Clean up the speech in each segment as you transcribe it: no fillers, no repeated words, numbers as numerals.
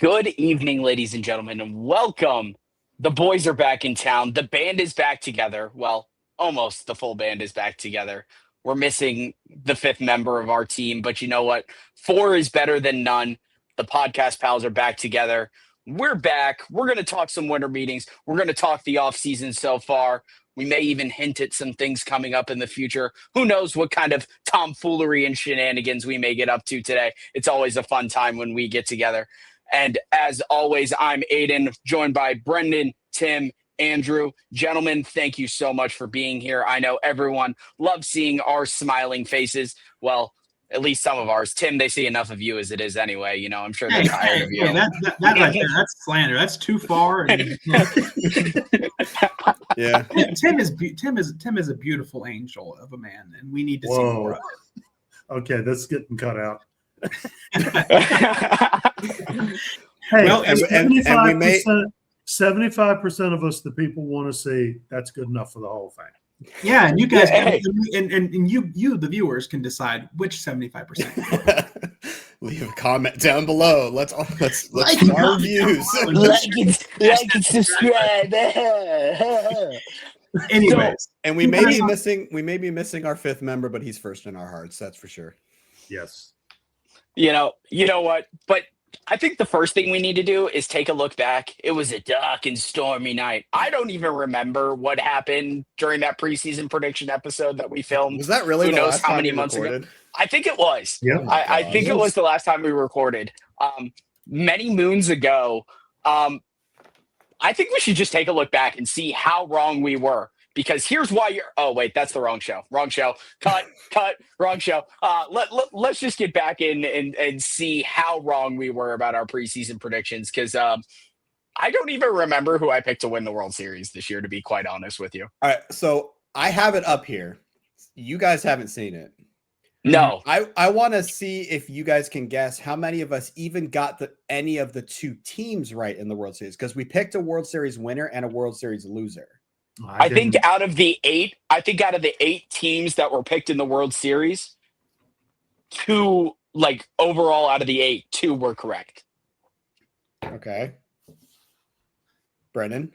Good evening, ladies and gentlemen, and welcome. The boys are back in town. The band is back together. Well, almost the full band is back together. We're missing the fifth member of our team, but you know what? Four is better than none. The podcast pals are back together. We're back. We're going to talk some winter meetings. We're going to talk the off season so far. We may even hint at some things coming up in the future. Who knows what kind of tomfoolery and shenanigans we may get up to today. It's always a fun time when we get together. And as always, I'm Aiden, joined by Brendan, Tim, Andrew. Gentlemen, thank you so much for being here. I know everyone loves seeing our smiling faces. Well, at least some of ours. Tim, they see enough of you as it is anyway. You know, I'm sure they're tired of you. That right there, that's slander. That's too far. Yeah. Tim is a beautiful angel of a man, and we need to see more of it. Okay, that's getting cut out. Hey, well, and we may 75% of us, the people want to see. That's good enough for the whole thing. Yeah, and you guys and you the viewers can decide which 75%. Leave a comment down below. Let's like our views. like and subscribe. Anyways, and we may be missing our fifth member, but he's first in our hearts. That's for sure. Yes. You know what? But I think the first thing we need to do is take a look back. It was a dark and stormy night. I don't even remember what happened during that preseason prediction episode that we filmed. Was that really Who the knows last how time many we months recorded? ago? I think it was. Yeah. I think it was the last time we recorded. Many moons ago. I think we should just take a look back and see how wrong we were. Because here's why you're. Oh wait, that's the wrong show. Wrong show. Cut. Wrong show. Let's just get back in and see how wrong we were about our preseason predictions. Because I don't even remember who I picked to win the World Series this year. To be quite honest with you. All right, so I have it up here. You guys haven't seen it. No. I want to see if you guys can guess how many of us even got any of the two teams right in the World Series, because we picked a World Series winner and a World Series loser. I think out of the eight teams that were picked in the World Series, two, like overall out of the eight, two were correct. Okay. Brendan?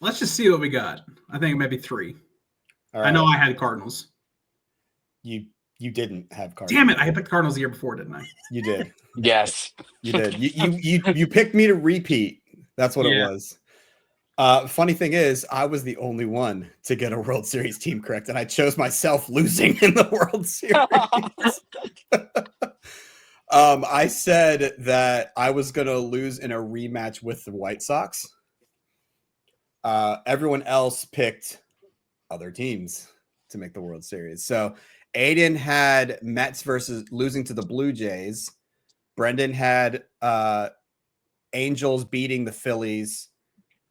let's just see what we got. I think maybe three. All right. I know I had Cardinals. You didn't have Cardinals. Damn it! I picked Cardinals the year before, didn't I? You did. Yes. You did. You picked me to repeat. That's what it was. Funny thing is, I was the only one to get a World Series team correct, and I chose myself losing in the World Series. I said that I was going to lose in a rematch with the White Sox. Everyone else picked other teams to make the World Series. So Aiden had Mets versus losing to the Blue Jays. Brendan had Angels beating the Phillies.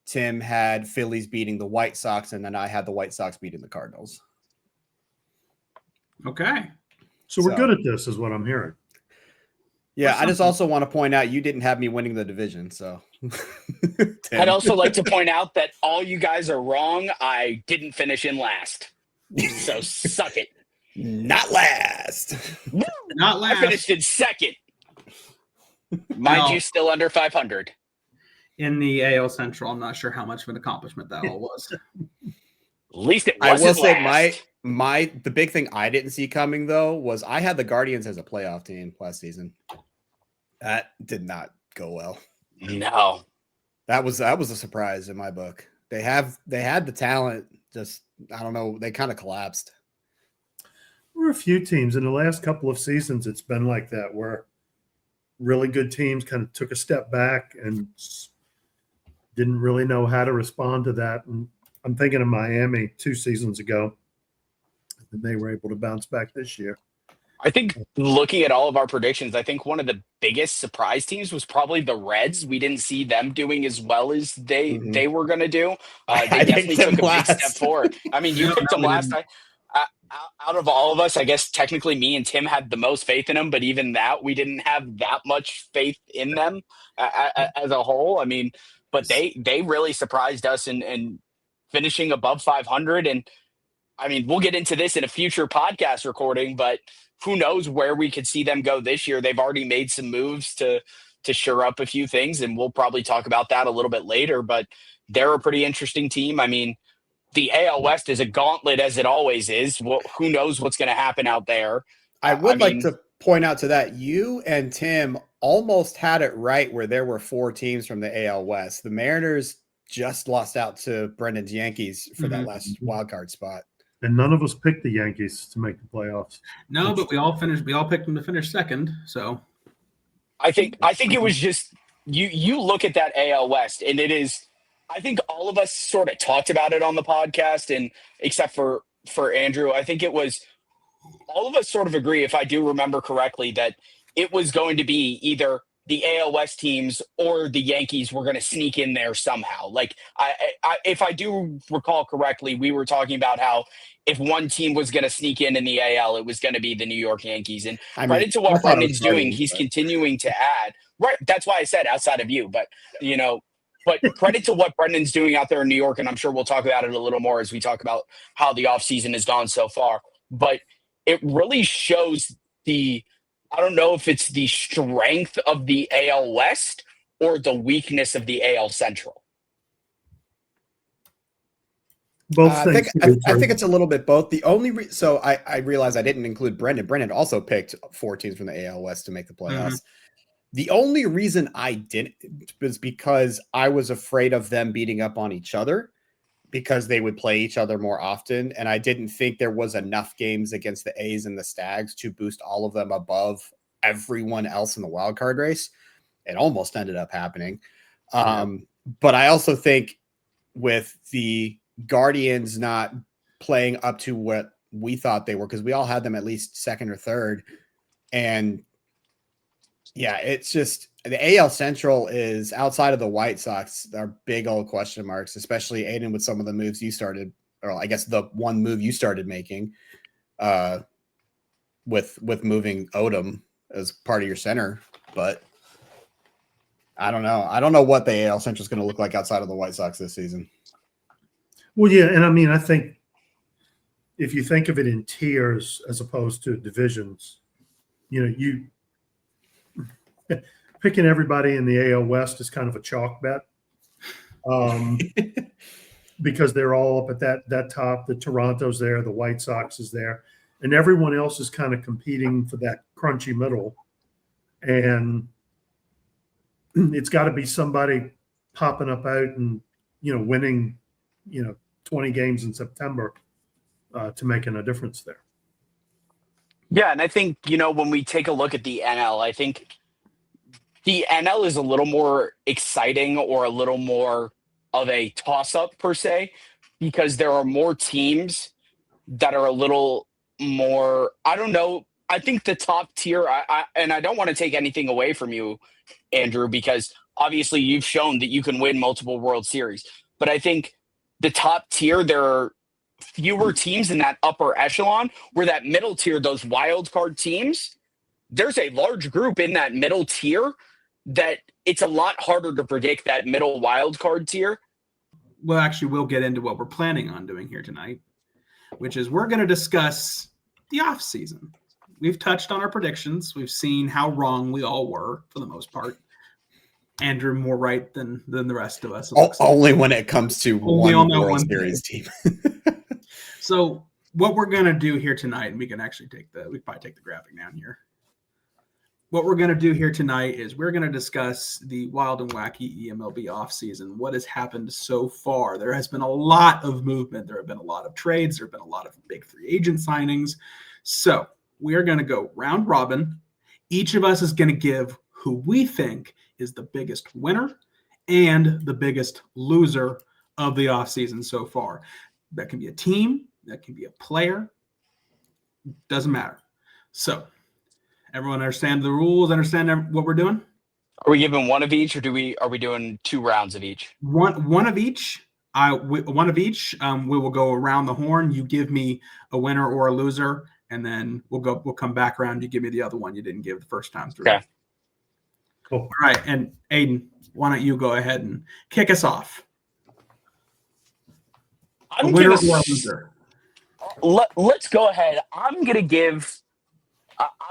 Tim had Phillies beating the White Sox, and then I had the White Sox beating the Cardinals. Okay. So we're good at this, is what I'm hearing. Yeah, I just also want to point out you didn't have me winning the division, so. I'd also like to point out that all you guys are wrong. I didn't finish in last. So suck it. Not last. Not last. I finished in second. Mind you, still under 500. In the AL Central, I'm not sure how much of an accomplishment that all was. At least it I wasn't will say last. the big thing I didn't see coming though was I had the Guardians as a playoff team last season. That did not go well. No. That was a surprise in my book. They had the talent, just I don't know, they kind of collapsed. There were a few teams in the last couple of seasons. It's been like that, where really good teams kind of took a step back and didn't really know how to respond to that. And I'm thinking of Miami 2 seasons ago, and they were able to bounce back this year. I think looking at all of our predictions, I think one of the biggest surprise teams was probably the Reds. We didn't see them doing as well as they were going to do. They definitely took a big step forward. I mean, you picked them last time. Out of all of us, I guess technically me and Tim had the most faith in them, but even that, we didn't have that much faith in them as a whole. I mean, but they really surprised us in finishing above 500. And I mean, we'll get into this in a future podcast recording, but who knows where we could see them go this year. They've already made some moves to to shore up a few things, and we'll probably talk about that a little bit later. But they're a pretty interesting team. I mean, the AL West is a gauntlet as it always is. Well, who knows what's going to happen out there? I would like mean, to point out to that you and Tim almost had it right where there were 4 teams from the AL West. The Mariners just lost out to Brendan's Yankees for that last wild card spot. And none of us picked the Yankees to make the playoffs. No, but we all picked them to finish second. So I think it was just you look at that AL West, and it is. I think all of us sort of talked about it on the podcast, and except for Andrew, I think it was all of us sort of agree, if I do remember correctly, that it was going to be either the AL West teams or the Yankees were going to sneak in there somehow. Like, if I do recall correctly, we were talking about how if one team was going to sneak in the AL, it was going to be the New York Yankees. And credit to what Brendan's doing, he's continuing to add. Right, that's why I said outside of you, but But credit to what Brendan's doing out there in New York, and I'm sure we'll talk about it a little more as we talk about how the offseason has gone so far. But it really shows I don't know if it's the strength of the AL West or the weakness of the AL Central. Both things. I think it's a little bit both. The only so I realized I didn't include Brendan. Brendan also picked 4 teams from the AL West to make the playoffs. Mm-hmm. The only reason I didn't was because I was afraid of them beating up on each other because they would play each other more often. And I didn't think there was enough games against the A's and the Stags to boost all of them above everyone else in the wild card race. It almost ended up happening. But I also think with the Guardians not playing up to what we thought they were, because we all had them at least second or third. And yeah, it's just the AL Central is outside of the White Sox are big old question marks, especially Aiden with some of the moves you started, or I guess the one move you started making with moving Odom as part of your center. But I don't know. I don't know what the AL Central is going to look like outside of the White Sox this season. Well, yeah, and I mean, I think if you think of it in tiers as opposed to divisions, you picking everybody in the AL West is kind of a chalk bet because they're all up at that top. The Toronto's there, the White Sox is there, and everyone else is kind of competing for that crunchy middle. And it's got to be somebody popping up out and winning 20 games in September to making a difference there. Yeah, and I think when we take a look at the NL, I think the NL is a little more exciting or a little more of a toss-up per se, because there are more teams that are a little more, I don't know. I think the top tier, and I don't want to take anything away from you, Andrew, because obviously you've shown that you can win multiple World Series. But I think the top tier, there are fewer teams in that upper echelon, where that middle tier, those wild card teams, there's a large group in that middle tier that it's a lot harder to predict that middle wild card tier. Well, actually, we'll get into what we're planning on doing here tonight, which is we're going to discuss the offseason. We've touched on our predictions. We've seen how wrong we all were for the most part. Andrew more right than the rest of us. Only when it comes to one World Series team. So what we're going to do here tonight, and we can actually we probably take the graphic down here. What we're going to do here tonight is we're going to discuss the wild and wacky eMLB offseason, what has happened so far. There has been a lot of movement. There have been a lot of trades. There have been a lot of big free agent signings. So we are going to go round robin. Each of us is going to give who we think is the biggest winner and the biggest loser of the offseason so far. That can be a team. That can be a player. Doesn't matter. So everyone understand the rules, understand what we're doing? Are we giving one of each, or are we doing 2 rounds of each? One of each. One of each. We will go around the horn. You give me a winner or a loser, and then we'll come back around. You give me the other one you didn't give the first time through. Okay. Cool. All right. And Aiden, why don't you go ahead and kick us off? Let's go ahead. I'm going to give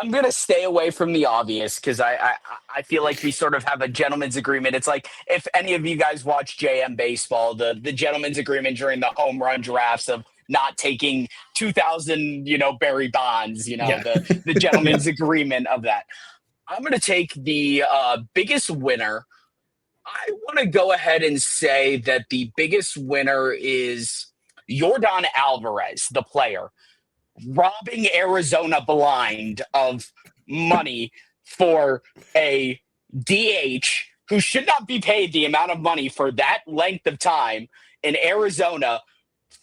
I'm going to stay away from the obvious because I feel like we sort of have a gentleman's agreement. It's like if any of you guys watch JM Baseball, the gentleman's agreement during the home run drafts of not taking 2,000, Barry Bonds, Yeah. the gentleman's agreement of that. I'm going to take the biggest winner. I want to go ahead and say that the biggest winner is Yordan Alvarez, the player, robbing Arizona blind of money for a DH who should not be paid the amount of money for that length of time in Arizona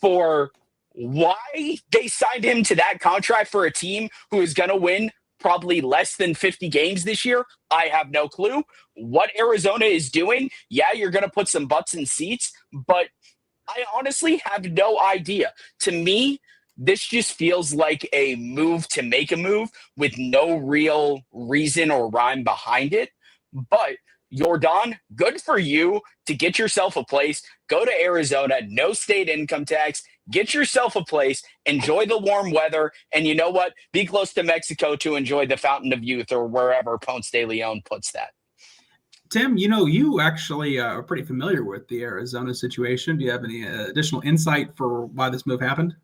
for why they signed him to that contract for a team who is going to win probably less than 50 games this year. I have no clue what Arizona is doing. Yeah, you're going to put some butts in seats, but I honestly have no idea. To me, this just feels like a move to make a move with no real reason or rhyme behind it. But Yordan, good for you to get yourself a place. Go to Arizona, no state income tax. Get yourself a place, enjoy the warm weather, and you know what? Be close to Mexico to enjoy the Fountain of Youth or wherever Ponce de Leon puts that. Tim, you actually are pretty familiar with the Arizona situation. Do you have any additional insight for why this move happened?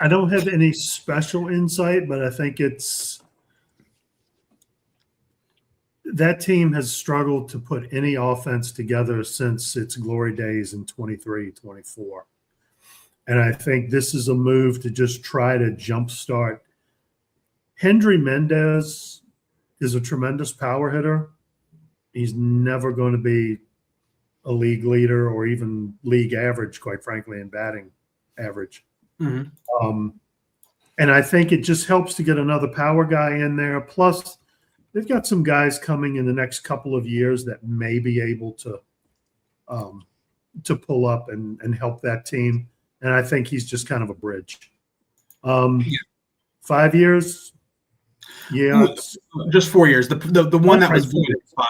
I don't have any special insight, but I think that team has struggled to put any offense together since its glory days in 23, 24. And I think this is a move to just try to jumpstart. Hendry Mendez is a tremendous power hitter. He's never going to be a league leader or even league average, quite frankly, in batting average. Mm-hmm. And I think it just helps to get another power guy in there. Plus, they've got some guys coming in the next couple of years that may be able to pull up and help that team. And I think he's just kind of a bridge. 5 years, yeah, just 4 years. The one that was voted 5.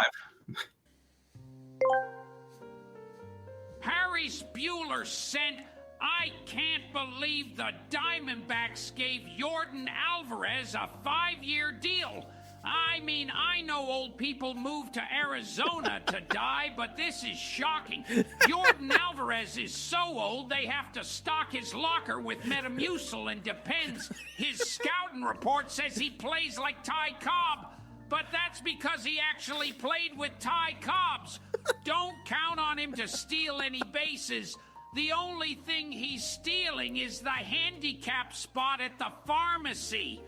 Harry Spuler sent. I can't believe the Diamondbacks gave Yordan Alvarez a 5-year deal. I mean, I know old people move to Arizona to die, but this is shocking. Yordan Alvarez is so old they have to stock his locker with Metamucil and Depends. His scouting report says he plays like Ty Cobb, but that's because he actually played with Ty Cobbs. Don't count on him to steal any bases. The only thing he's stealing is the handicap spot at the pharmacy.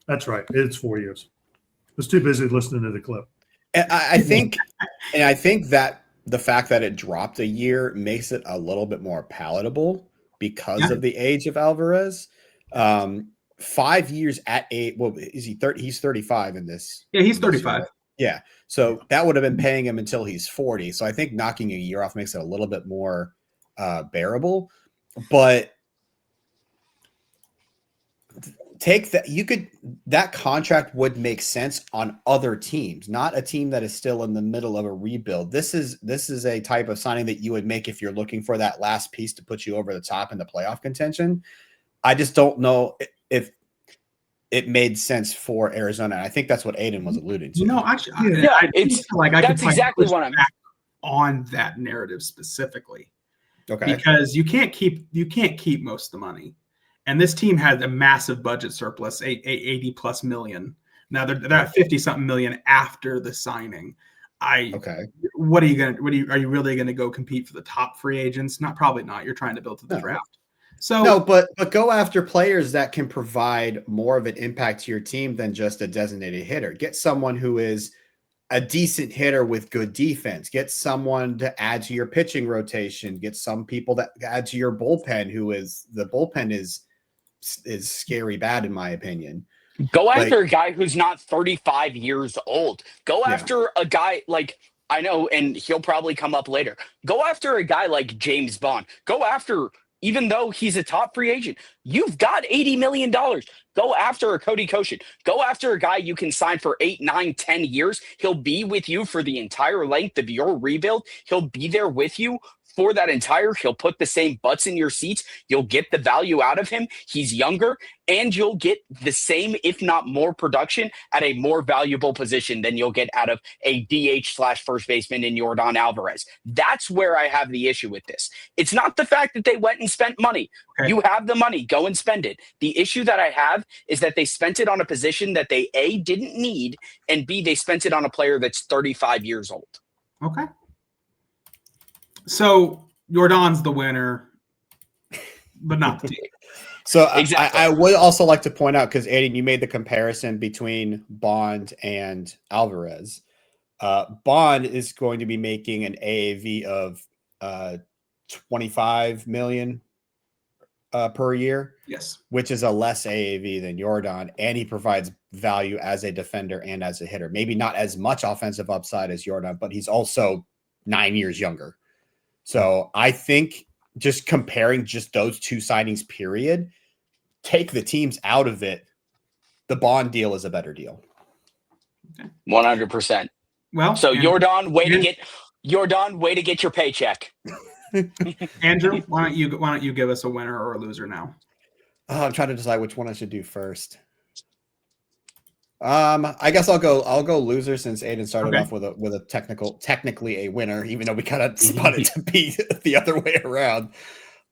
That's right. It's 4 years. I was too busy listening to the clip. And I think that the fact that it dropped a year makes it a little bit more palatable because of the age of Alvarez. 5 years at 8. Well, is he 30? He's 35 in this. Yeah, he's 35. Yeah. So that would have been paying him until he's 40. So I think knocking a year off makes it a little bit more bearable. But take that, that contract would make sense on other teams, not a team that is still in the middle of a rebuild. This is a type of signing that you would make if you're looking for that last piece to put you over the top in the playoff contention. I just don't know if it made sense for Arizona. And I think that's what Aiden was alluding to. Actually, it's like I that's could exactly what I'm on that narrative specifically. Okay. Because you can't keep most of the money. And this team had a massive budget surplus, 80 plus million. Now they're at 50 something million after the signing. What are you really going to go compete for the top free agents? Probably not. You're trying to build to the draft. So no, but go after players that can provide more of an impact to your team than just a designated hitter. Get someone who is a decent hitter with good defense. Get someone to add to your pitching rotation. Get some people that add to your bullpen. The bullpen is scary bad in my opinion. Go after a guy who's not 35 years old. Go after a guy like, I know, and he'll probably come up later. Go after a guy like James Bond. Go after, even though he's a top free agent, you've got $80 million. Go after a Cody Koshin. Go after a guy you can sign for 8, 9, 10 years. He'll be with you for the entire length of your rebuild. He'll be there with you for that entire. He'll put the same butts in your seats. You'll get the value out of him. He's younger, and you'll get the same, if not more, production at a more valuable position than you'll get out of a DH/first baseman in Yordan Alvarez. That's where I have the issue with this. It's not the fact that they went and spent money. Okay. You have the money, go and spend it. The issue that I have is that they spent it on a position that they A, didn't need, and B, they spent it on a player that's 35 years old. Okay. So Jordan's the winner, but not the team. So Exactly. I would also like to point out, because Aiden, you made the comparison between Bond and Alvarez. Bond is going to be making an AAV of $25 million per year. Yes. Which is a less AAV than Yordan, and he provides value as a defender and as a hitter. Maybe not as much offensive upside as Yordan, but he's also 9 years younger. So I think just comparing just those two signings, period, take the teams out of it, the Bond deal is a better deal. 100%. Well, So Yordan, way and- to get your paycheck. Andrew, why don't you give us a winner or a loser now? I'm trying to decide which one I should do first. I guess I'll go loser, since Aiden started off with a technically a winner, even though we kind of spun it to be the other way around.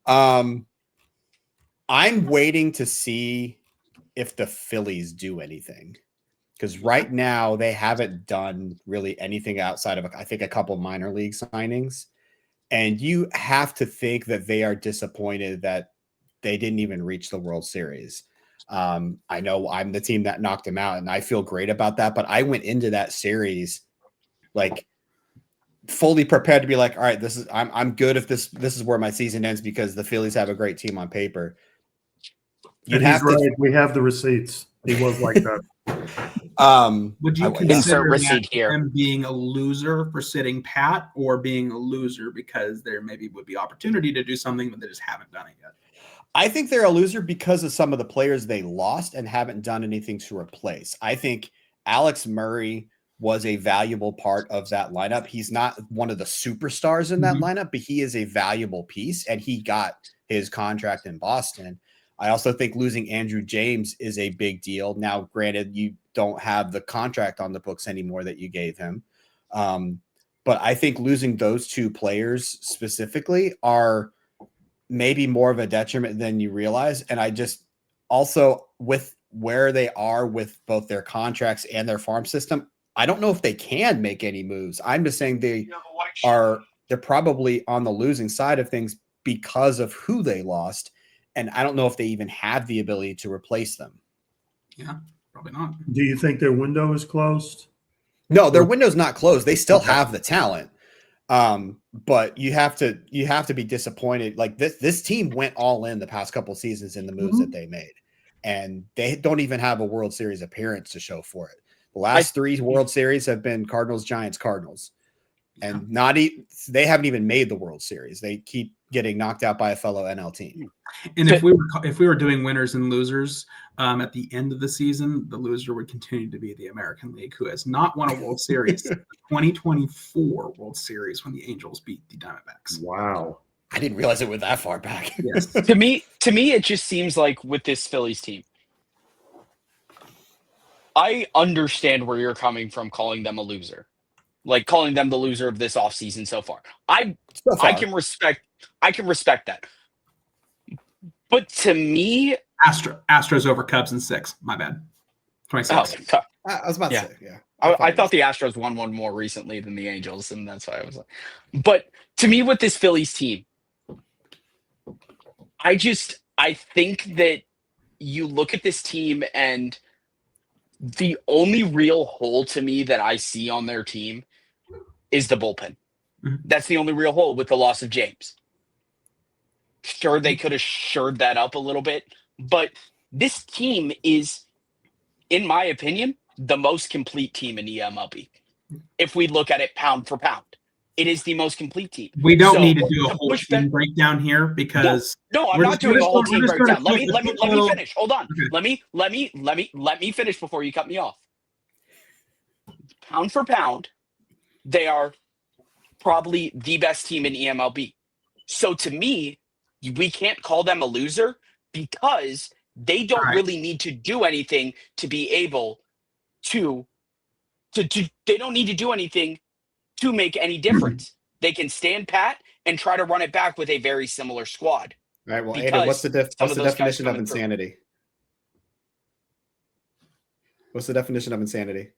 I'm waiting to see if the Phillies do anything, because right now they haven't done really anything outside of, I think, a couple minor league signings. And you have to think that they are disappointed that they didn't even reach the World Series. I know I'm the team that knocked them out, and I feel great about that. But I went into that series like fully prepared to be like, all right, I'm good if this is where my season ends, because the Phillies have a great team on paper. And he's right. We have the receipts. He was like that. Would you Insert consider receipt that here. him being a loser for sitting pat, or being a loser because there maybe would be opportunity to do something, but they just haven't done it yet? I think they're a loser because of some of the players they lost and haven't done anything to replace. I think Alex Murray was a valuable part of that lineup. He's not one of the superstars in that lineup, but he is a valuable piece, and he got his contract in Boston. I also think losing Andrew James is a big deal. Now, granted, you don't have the contract on the books anymore that you gave him. But I think losing those two players specifically are maybe more of a detriment than you realize. And I just also, with where they are with both their contracts and their farm system, I don't know if they can make any moves. I'm just saying they're probably on the losing side of things because of who they lost. And I don't know if they even have the ability to replace them. Yeah, probably not. Do you think their window is closed? No, their window's not closed. They still have the talent. But you have to be disappointed. Like this team went all in the past couple seasons in the moves that they made, and they don't even have a World Series appearance to show for it. The last three World Series have been Cardinals, Giants, Cardinals, and they haven't even made the World Series. They keep getting knocked out by a fellow NL team. And if we were doing winners and losers at the end of the season, the loser would continue to be the American League, who has not won a World Series. 2024 World Series when the Angels beat the Diamondbacks. Wow. I didn't realize it went that far back. Yes. To me, it just seems like with this Phillies team, I understand where you're coming from calling them a loser. Like calling them the loser of this offseason so far. I can respect that. But to me, Astros over Cubs in 6. My bad. 26. I was about to say, yeah. I thought the Astros won one more recently than the Angels, and that's why I was like. But to me, with this Phillies team, I think that you look at this team, and the only real hole to me that I see on their team is the bullpen. Mm-hmm. That's the only real hole with the loss of James. Sure, they could have shored that up a little bit, but this team is, in my opinion, the most complete team in eMLB. If we look at it pound for pound, it is the most complete team. We don't need to do a whole team breakdown here because no, I'm not doing a whole team breakdown. Let me finish. Hold on. Okay. Let me finish before you cut me off. Pound for pound, they are probably the best team in eMLB. So to me, we can't call them a loser because they don't Right. really need to do anything to be able to they don't need to do anything to make any difference. They can stand pat and try to run it back with a very similar squad. All right. Well, Aiden, Because what's the some of those guys definition of coming through. insanity? What's the definition of insanity?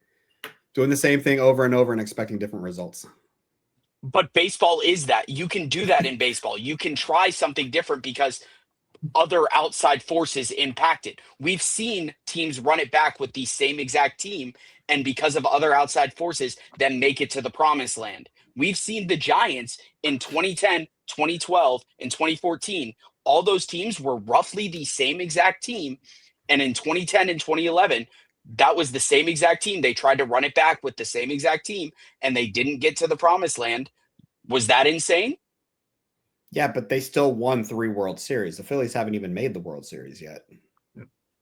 Doing the same thing over and over and expecting different results. But baseball is that. You can do that in baseball. You can try something different because other outside forces impact it. We've seen teams run it back with the same exact team, and because of other outside forces, then make it to the promised land. We've seen the Giants in 2010, 2012, and 2014. All those teams were roughly the same exact team. And in 2010 and 2011, that was the same exact team. They tried to run it back with the same exact team, and they didn't get to the promised land. Was that insane? Yeah, but they still won 3 World Series. The Phillies haven't even made the World Series yet.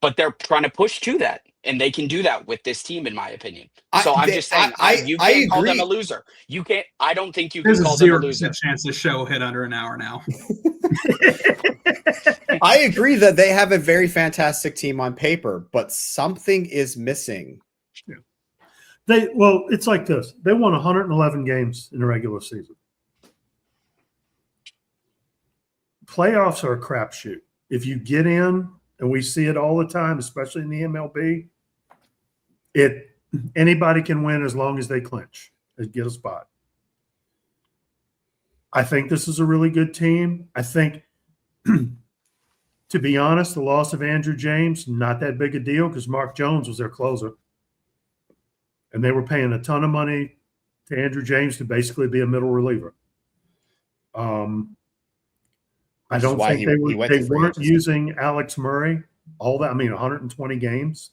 But they're trying to push to that, and they can do that with this team, in my opinion. So I'm just saying, you can't call them a loser. You can't. I don't think you can There's call a them a 0% loser. chance this show will hit under an hour now. I agree that they have a very fantastic team on paper, but something is missing. Well, it's like this. They won 111 games in the regular season. Playoffs are a crapshoot. If you get in, and we see it all the time, especially in the MLB, anybody can win as long as they clinch and get a spot. I think this is a really good team. I think, to be honest, the loss of Andrew James, not that big a deal because Mark Jones was their closer. And they were paying a ton of money to Andrew James to basically be a middle reliever. I don't think they weren't using Alex Murray all that. I mean, 120 games,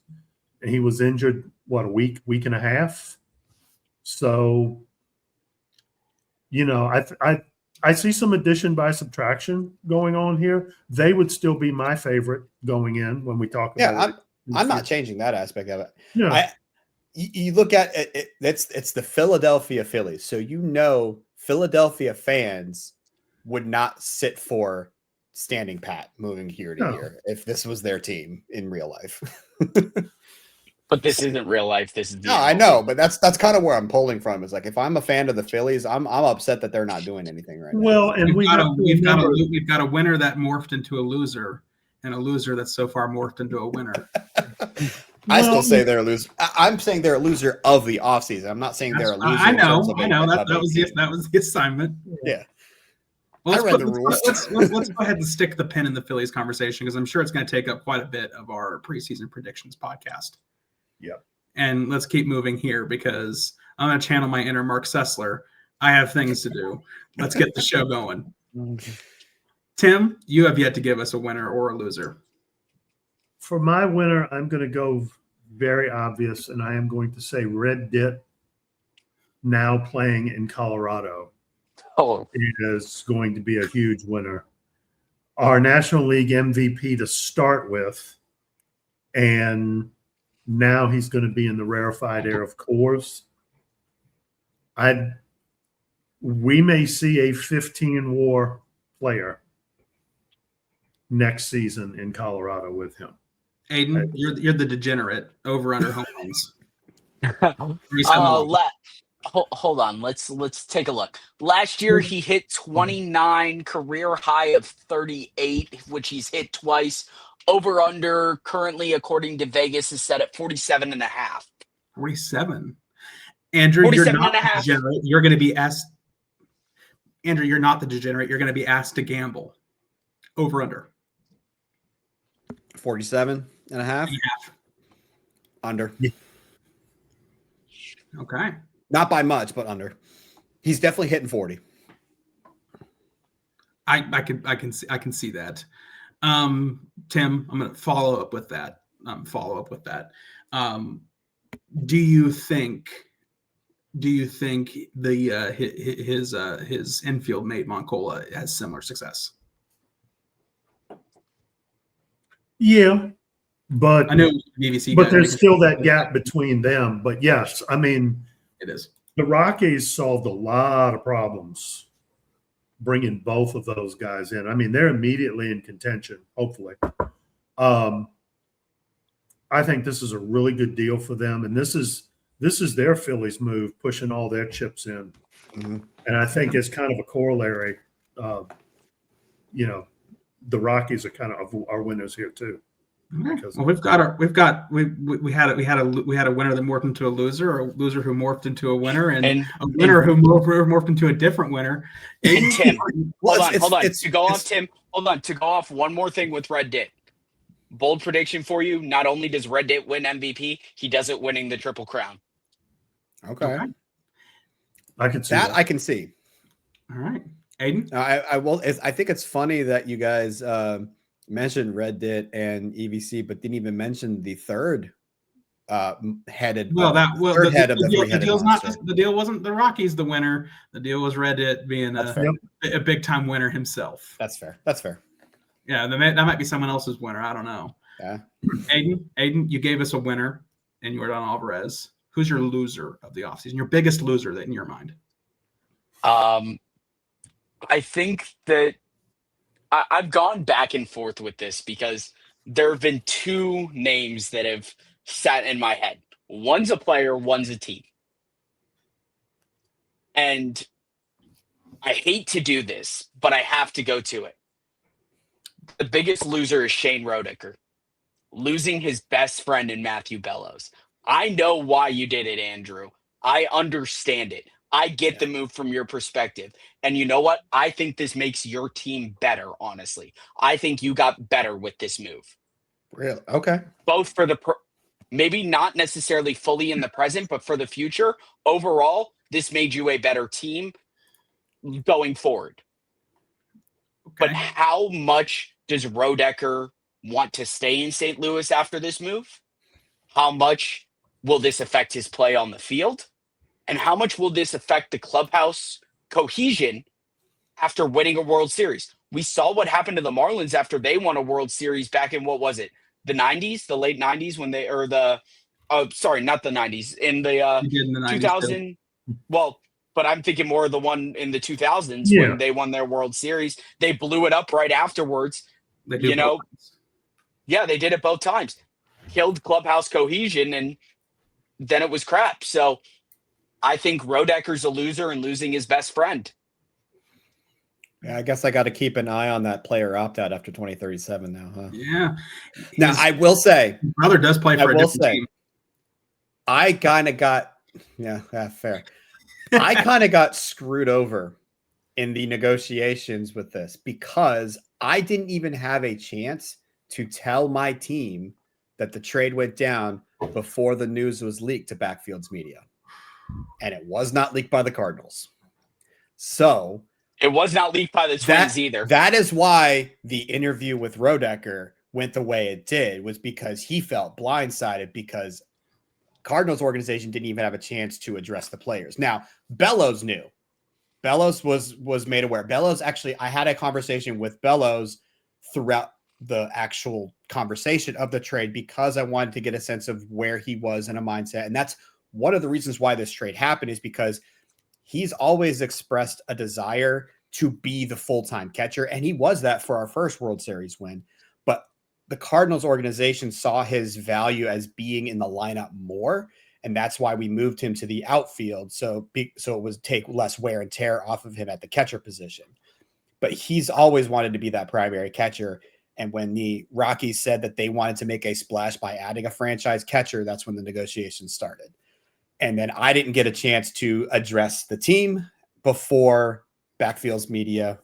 and he was injured, a week and a half. So, I see some addition by subtraction going on here. They would still be my favorite going in when we talk about it. I'm not changing that aspect of it. No. You look at it, it's the Philadelphia Phillies. So Philadelphia fans would not sit for standing pat moving year to year if this was their team in real life. But this isn't real life. This is I know, but that's kind of where I'm pulling from. Is like if I'm a fan of the Phillies, I'm upset that they're not doing anything right now. Well, and we've got a winner that morphed into a loser, and a loser that's so far morphed into a winner. I still say they're a loser. I'm saying they're a loser of the offseason. I'm not saying they're a loser. I know. That was the assignment. Yeah. Well, I read the rules. Let's go ahead and stick the pin in the Phillies conversation because I'm sure it's going to take up quite a bit of our preseason predictions podcast. Yep. And let's keep moving here because I'm going to channel my inner Mark Sessler. I have things to do. Let's get the show going. Tim, you have yet to give us a winner or a loser. For my winner, I'm going to go very obvious, and I am going to say Red Dit, now playing in Colorado, is going to be a huge winner. Our National League MVP to start with, and now he's going to be in the rarefied air of Coors. We may see a 15 WAR player next season in Colorado with him. Aiden, you're the degenerate over under home runs. Hold on. Let's take a look. Last year he hit 29, career high of 38, which he's hit twice. Over under currently, according to Vegas, is set at 47 and a half. 47. Andrew, you're not the degenerate. You're going to be asked. Andrew, you're not the degenerate. You're going to be asked to gamble. Over under. 47 and a half. Under. Yeah. Okay. Not by much, but under. He's definitely hitting 40. I can see that. Tim, I'm going to follow up with that. Do you think the his infield mate Moncola has similar success? Yeah, but I know BBC, but there's still that gap between them. But yes, I mean, it is. The Rockies solved a lot of problems bringing both of those guys in. I mean, they're immediately in contention, hopefully. I think this is a really good deal for them, and this is their Phillies move, pushing all their chips in. Mm-hmm. And I think it's kind of a corollary. The Rockies are kind of our winners here too. Okay. Well, we had a winner that morphed into a loser who morphed into a winner, and a winner who morphed into a different winner. And Tim, hold on. To go off one more thing with Red Dit. Bold prediction for you. Not only does Red Dit win MVP, he does it winning the Triple Crown. Okay. I can see that. I can see. All right. Aiden? I will. I think it's funny that you guys mentioned Red Dit and EVC, but didn't even mention the third headed. The deal wasn't the Rockies the winner. The deal was Red Dit being a big time winner himself. That's fair. Yeah, that might be someone else's winner. I don't know. Yeah. Aiden, you gave us a winner in Yordan Alvarez. Who's your loser of the offseason? Your biggest loser in your mind? I think that I've gone back and forth with this because there have been two names that have sat in my head. One's a player, one's a team. And I hate to do this, but I have to go to it. The biggest loser is Shane Roedicker, losing his best friend in Matthew Bellows. I know why you did it, Andrew. I understand it. I get the move from your perspective. And you know what? I think this makes your team better, honestly. I think you got better with this move. Really? Okay. Both for maybe not necessarily fully in the present, but for the future. Overall, this made you a better team going forward. Okay. But how much does Roedicker want to stay in St. Louis after this move? How much will this affect his play on the field? And how much will this affect the clubhouse cohesion after winning a World Series? We saw what happened to the Marlins after they won a World Series back in, what was it? The 90s, the late 90s when they, or the, sorry, not the 90s, in the 2000. Well, but I'm thinking more of the one in the 2000s when they won their World Series. They blew it up right afterwards. They did it both times. Killed clubhouse cohesion, and then it was crap. So I think Roedecker's a loser and losing his best friend. Yeah, I guess I got to keep an eye on that player opt-out after 2037 now, huh? Yeah. Now, I will say, his brother does play for a different team. I kind of got, fair. I kind of got screwed over in the negotiations with this because I didn't even have a chance to tell my team that the trade went down before the news was leaked to Backfield's media. And it was not leaked by the Cardinals. So it was not leaked by the Twins either. That is why the interview with Roedicker went the way it did, was because he felt blindsided because Cardinals organization didn't even have a chance to address the players. Now, Bellows knew. Bellows was made aware. Bellows, actually, I had a conversation with Bellows throughout the actual conversation of the trade because I wanted to get a sense of where he was in a mindset. And that's one of the reasons why this trade happened, is because he's always expressed a desire to be the full-time catcher. And he was that for our first World Series win. But the Cardinals organization saw his value as being in the lineup more. And that's why we moved him to the outfield. So it would take less wear and tear off of him at the catcher position. But he's always wanted to be that primary catcher. And when the Rockies said that they wanted to make a splash by adding a franchise catcher, that's when the negotiations started. And then I didn't get a chance to address the team before Backfield's media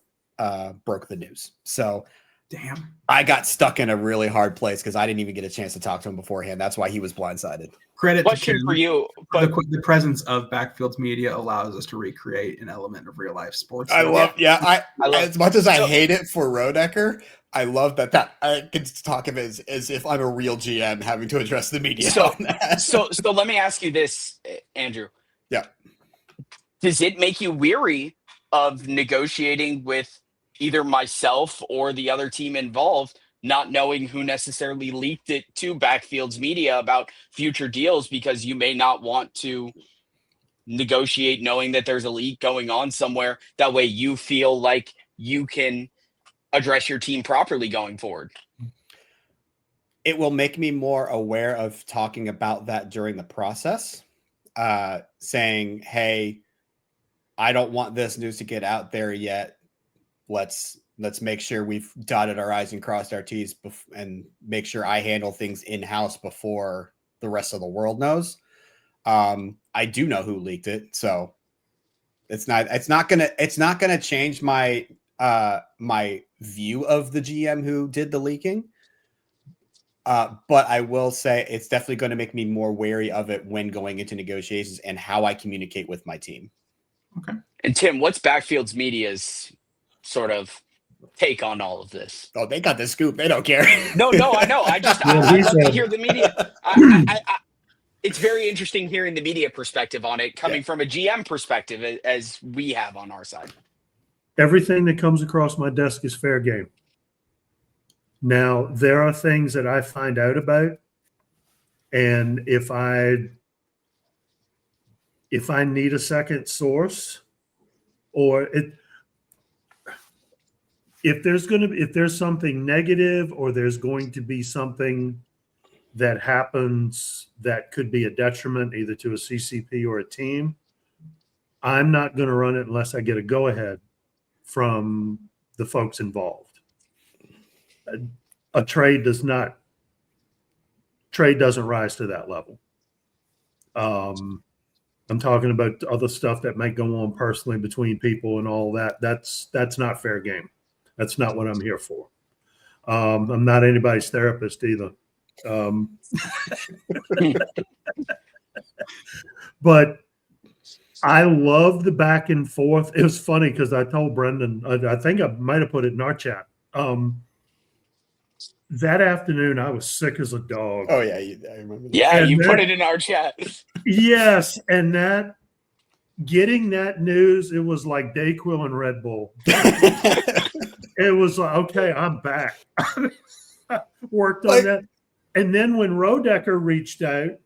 broke the news. So damn, I got stuck in a really hard place because I didn't even get a chance to talk to him beforehand. That's why he was blindsided. Credit Question for you. But the presence of Backfield's media allows us to recreate an element of real life sports. I love as much as I hate it for Roedicker, I love that I can talk of it as if I'm a real GM having to address the media. So let me ask you this, Andrew. Yeah. Does it make you weary of negotiating with either myself or the other team involved, not knowing who necessarily leaked it to Backfield's media about future deals, because you may not want to negotiate knowing that there's a leak going on somewhere. That way you feel like you can address your team properly going forward. It will make me more aware of talking about that during the process, saying, hey, I don't want this news to get out there yet. Let's make sure we've dotted our I's and crossed our T's and make sure I handle things in-house before the rest of the world knows. I do know who leaked it, so it's not gonna change my my view of the GM who did the leaking. But I will say it's definitely going to make me more wary of it when going into negotiations and how I communicate with my team. Okay. And Tim, what's Backfield's Media's sort of take on all of this? Oh, they got the scoop. They don't care. No, I know. I love to hear the media. It's very interesting hearing the media perspective on it coming from a GM perspective as we have on our side. Everything that comes across my desk is fair game. Now, there are things that I find out about, and if I need a second source, or if there's something negative, or there's going to be something that happens that could be a detriment either to a CCP or a team, I'm not going to run it unless I get a go-ahead from the folks involved. A trade doesn't rise to that level. I'm talking about other stuff that might go on personally between people and all that. That's not fair game. That's not what I'm here for. I'm not anybody's therapist either. But I love the back and forth. It was funny because I told Brendan, I think I might have put it in our chat. That afternoon, I was sick as a dog. Oh, yeah. I remember that. Yeah, and you put it in our chat. Yes. And getting that news, it was like Dayquil and Red Bull. It was like, okay, I'm back. Worked on that. And then when Rodecker reached out,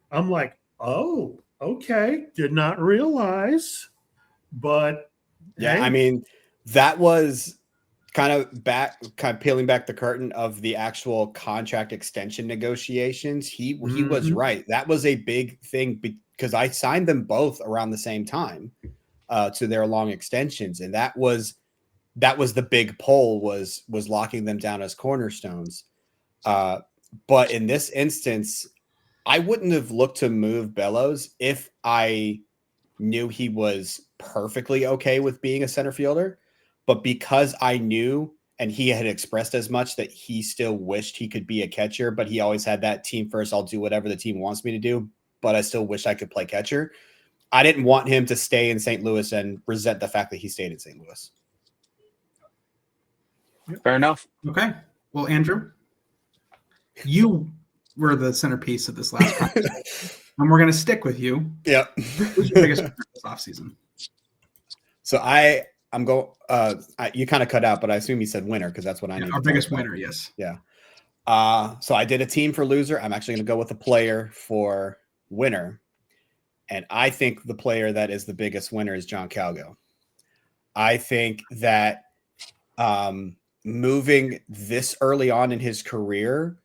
I'm like, oh, okay. Did not realize. But yeah, hey. I mean, that was kind of peeling back the curtain of the actual contract extension negotiations. He was right. That was a big thing because I signed them both around the same time to their long extensions, and that was the big pull was locking them down as cornerstones. But in this instance, I wouldn't have looked to move Bellows if I knew he was perfectly okay with being a center fielder. But because I knew, and he had expressed as much, that he still wished he could be a catcher, but he always had that team first, I'll do whatever the team wants me to do, but I still wish I could play catcher. I didn't want him to stay in St. Louis and resent the fact that he stayed in St. Louis. Fair enough. Okay. Well, Andrew, you were the centerpiece of this last conversation, and we're going to stick with you. Yep. Who's your biggest winner this offseason? So I'm going. You kind of cut out, but I assume you said winner because that's what I need. Our biggest winner, yes. Yeah. So I did a team for loser. I'm actually going to go with a player for winner, and I think the player that is the biggest winner is John Calgill. I think that moving this early on in his career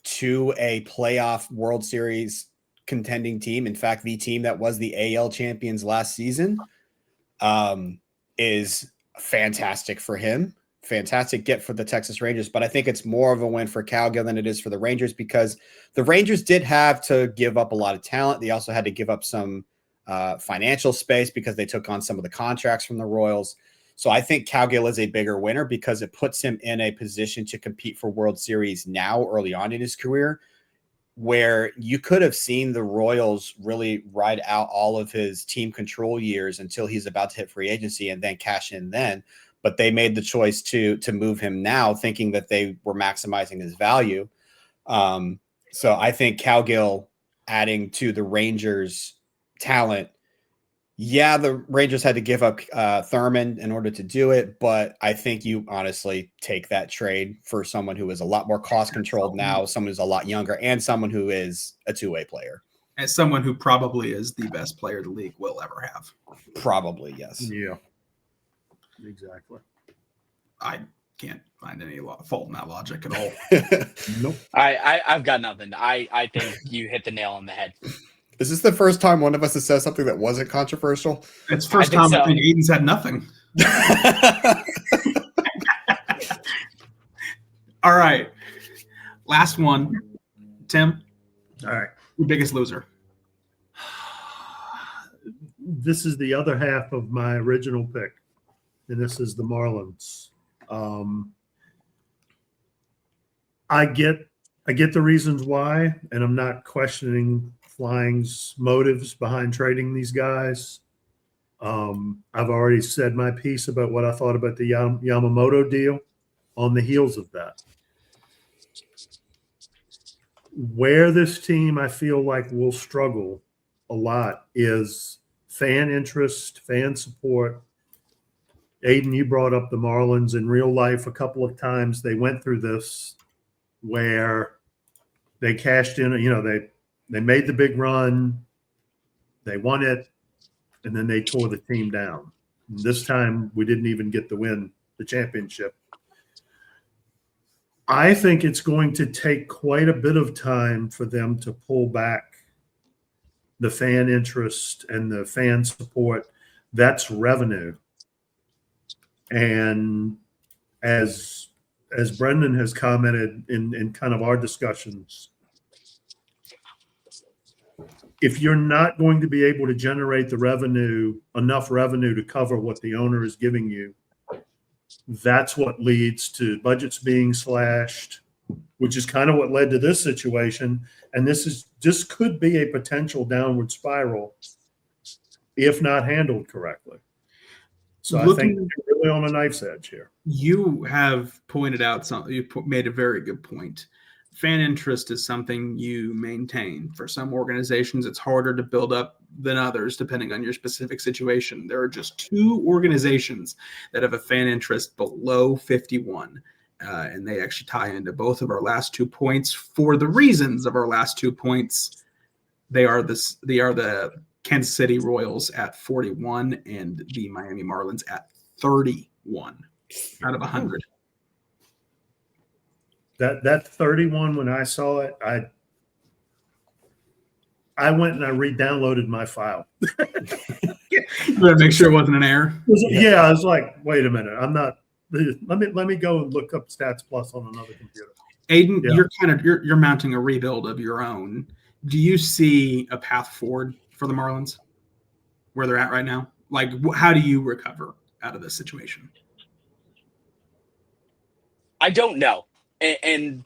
to a playoff World Series contending team, in fact, the team that was the AL champions last season, is fantastic for him. Fantastic get for the Texas Rangers, but I think it's more of a win for Calgill than it is for the Rangers because the Rangers did have to give up a lot of talent. They also had to give up some financial space because they took on some of the contracts from the Royals. So I think Calgill is a bigger winner because it puts him in a position to compete for World Series now early on in his career, where you could have seen the Royals really ride out all of his team control years until he's about to hit free agency and then cash in then. But they made the choice to move him now, thinking that they were maximizing his value. So I think Calgill adding to the Rangers' talent. Yeah, the Rangers had to give up Thurman in order to do it, but I think you honestly take that trade for someone who is a lot more cost controlled now, someone who's a lot younger, and someone who is a two-way player. as someone who probably is the best player the league will ever have. Probably, yes. Yeah. Exactly. I can't find any fault in that logic at all. Nope. I've got nothing. I think you hit the nail on the head. Is this the first time one of us has said something that wasn't controversial? It's the first think time so. I think Aiden's had nothing. All right. Last one. Tim, All right. your biggest loser. This is the other half of my original pick, and this is the Marlins. I get the reasons why, and I'm not questioning Flying's motives behind trading these guys. I've already said my piece about what I thought about the Yamamoto deal on the heels of that. Where this team, I feel like, will struggle a lot is fan interest, fan support. Aiden, you brought up the Marlins. In real life a couple of times. They went through this where they cashed in, they made the big run, they won it, and then they tore the team down. This time we didn't even get to win the championship. I think it's going to take quite a bit of time for them to pull back the fan interest and the fan support. That's revenue. And as Brendan has commented in kind of our discussions, if you're not going to be able to generate the revenue, enough revenue to cover what the owner is giving you, that's what leads to budgets being slashed, which is kind of what led to this situation. And this could be a potential downward spiral if not handled correctly. So I think we're really on a knife's edge here. You have pointed out something. You made a very good point. Fan interest is something you maintain. For some organizations, it's harder to build up than others, depending on your specific situation. There are just 2 organizations that have a fan interest below 51, and they actually tie into both of our last 2 points. For the reasons of our last 2 points, they are the Kansas City Royals at 41 and the Miami Marlins at 31 out of 100. That 31, when I saw it, I went and I re-downloaded my file. You better make sure it wasn't an error. Yeah, I was like, wait a minute, I'm not. Let me go and look up Stats Plus on another computer. Aiden, Yeah. you're mounting a rebuild of your own. Do you see a path forward for the Marlins where they're at right now? Like, how do you recover out of this situation? I don't know. And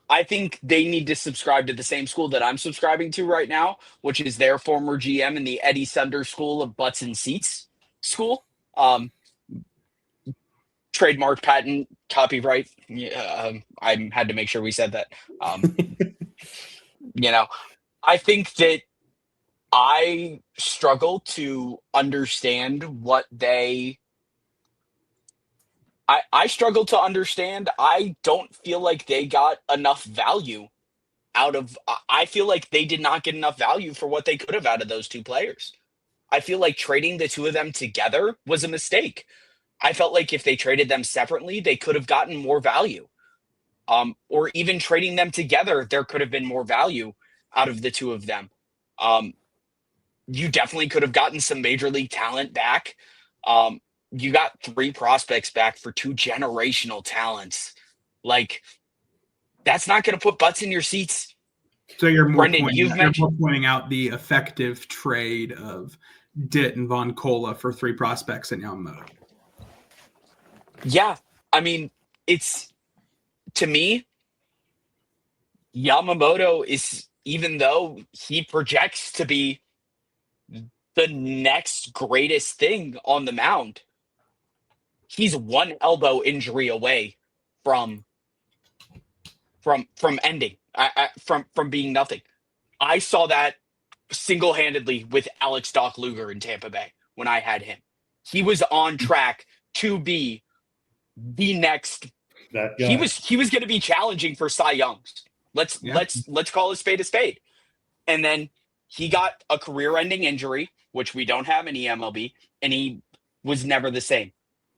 I think they need to subscribe to the same school that I'm subscribing to right now, which is their former GM in the Eddie Sunder School of Butts and Seats School. Trademark, patent, copyright. I had to make sure we said that. I think that I struggle to understand what they. I struggle to understand. I don't feel like they got enough value out of. I feel like they did not get enough value for what they could have out of those 2 players. I feel like trading the 2 of them together was a mistake. I felt like if they traded them separately, they could have gotten more value. Or even trading them together, there could have been more value out of the 2 of them. You definitely could have gotten some major league talent back. You got 3 prospects back for 2 generational talents. Like, that's not going to put butts in your seats. So you're more, Brendan, pointing out the effective trade of Ditt and Von Cola for 3 prospects in Yamamoto. Yeah. I mean, it's, to me, Yamamoto is, even though he projects to be the next greatest thing on the mound, he's 1 elbow injury away from ending, from being nothing. I saw that single-handedly with Alex Doc Luger in Tampa Bay when I had him. He was on track to be the next. That guy. He was going to be challenging for Cy Youngs. Let's call a spade a spade. And then he got a career-ending injury, which we don't have in eMLB, and he was never the same.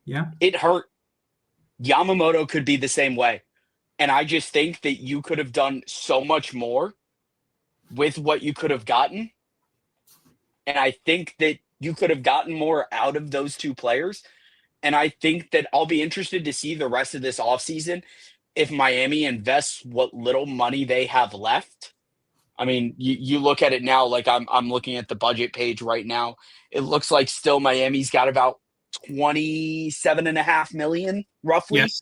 Yeah. It hurt. Yamamoto could be the same way. And I just think that you could have done so much more with what you could have gotten. And I think that you could have gotten more out of those two players. And I think that I'll be interested to see the rest of this offseason if Miami invests what little money they have left. I mean, you look at it now, like I'm looking at the budget page right now. It looks like still Miami's got about 27.5 million roughly Yes.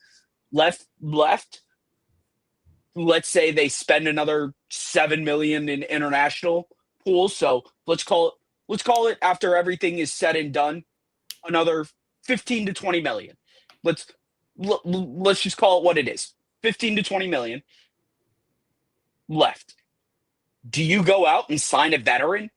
left. Let's say they spend another 7 million in international pools. So let's call it after everything is said and done, another 15 to 20 million. Let's just call it what it is. 15 to 20 million left. Do you go out and sign a veteran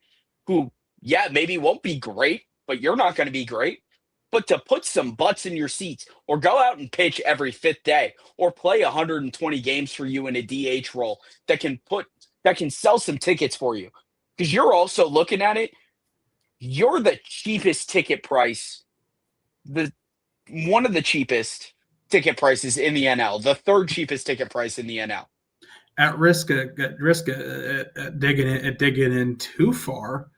who, yeah, maybe won't be great, but you're not going to be great, but to put some butts in your seats, or go out and pitch every fifth day, or play 120 games for you in a DH role that can sell some tickets for you? Because you're also looking at it, you're the cheapest ticket price, one of the cheapest ticket prices in the NL, the third cheapest ticket price in the NL. At risk of digging in too far,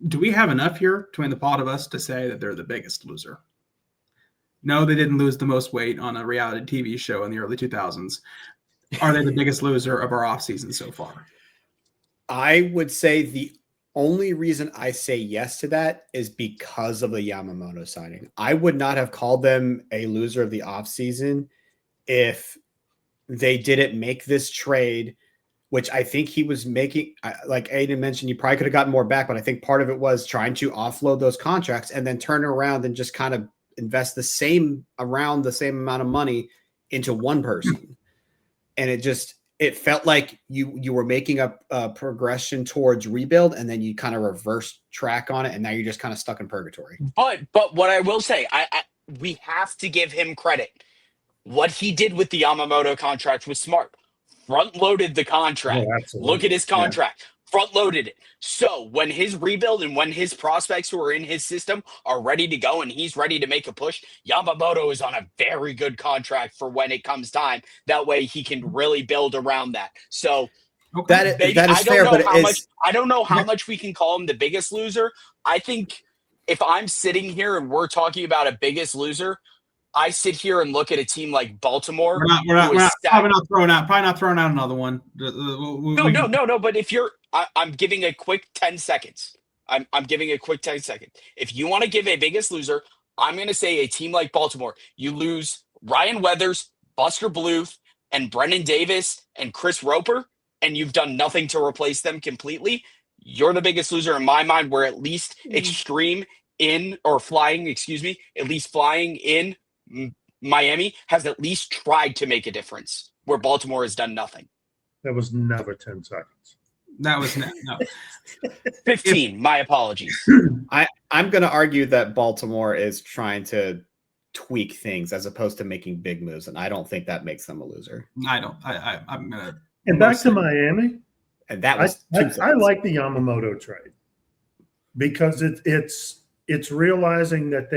do we have enough here between the pot of us to say that they're the biggest loser? No, they didn't lose the most weight on a reality TV show in the early 2000s. Are they the biggest loser of our offseason so far? I would say the only reason I say yes to that is because of the Yamamoto signing. I would not have called them a loser of the offseason if they didn't make this trade, which I think he was making. Like Aiden mentioned, you probably could have gotten more back, but I think part of it was trying to offload those contracts and then turn around and just kind of invest the same amount of money into one person. And it felt like you were making a progression towards rebuild, and then you kind of reverse track on it, and now you're just kind of stuck in purgatory. But what I will say, we have to give him credit. What he did with the Yamamoto contract was smart. Front-loaded the contract. Oh, Look at his contract. Front-loaded it. So when his rebuild and when his prospects who are in his system are ready to go and he's ready to make a push, Yamamoto is on a very good contract for when it comes time. That way he can really build around that. So that is fair, but I don't know how much we can call him the biggest loser. I think if I'm sitting here and we're talking about a biggest loser, I sit here and look at a team like Baltimore. We're probably not throwing out another one. No. But if I'm giving a quick 10 seconds. I'm giving a quick 10 seconds. If you want to give a biggest loser, I'm going to say a team like Baltimore. You lose Ryan Weathers, Buster Bluth, and Brendan Davis and Chris Roper, and you've done nothing to replace them completely. You're the biggest loser in my mind. We're at least flying in Miami has at least tried to make a difference, where Baltimore has done nothing. That was never 10 seconds. That was no. 15. My apologies. I'm going to argue that Baltimore is trying to tweak things as opposed to making big moves, and I don't think that makes them a loser. I don't. I'm gonna. And back to Miami, and that was I like the Yamamoto trade because it's realizing that